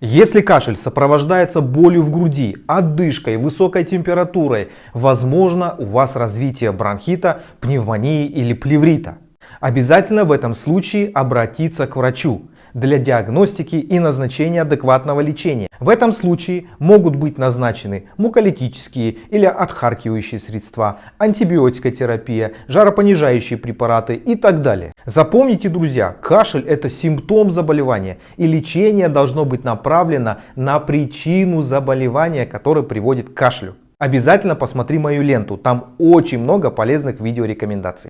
Если кашель сопровождается болью в груди, одышкой, высокой температурой, возможно у вас развитие бронхита, пневмонии или плеврита. Обязательно в этом случае обратиться к врачу для диагностики и назначения адекватного лечения. В этом случае могут быть назначены муколитические или отхаркивающие средства, антибиотикотерапия, жаропонижающие препараты и так далее. Запомните, друзья, кашель — это симптом заболевания, и лечение должно быть направлено на причину заболевания, которая приводит к кашлю. Обязательно посмотри мою ленту, там очень много полезных видеорекомендаций.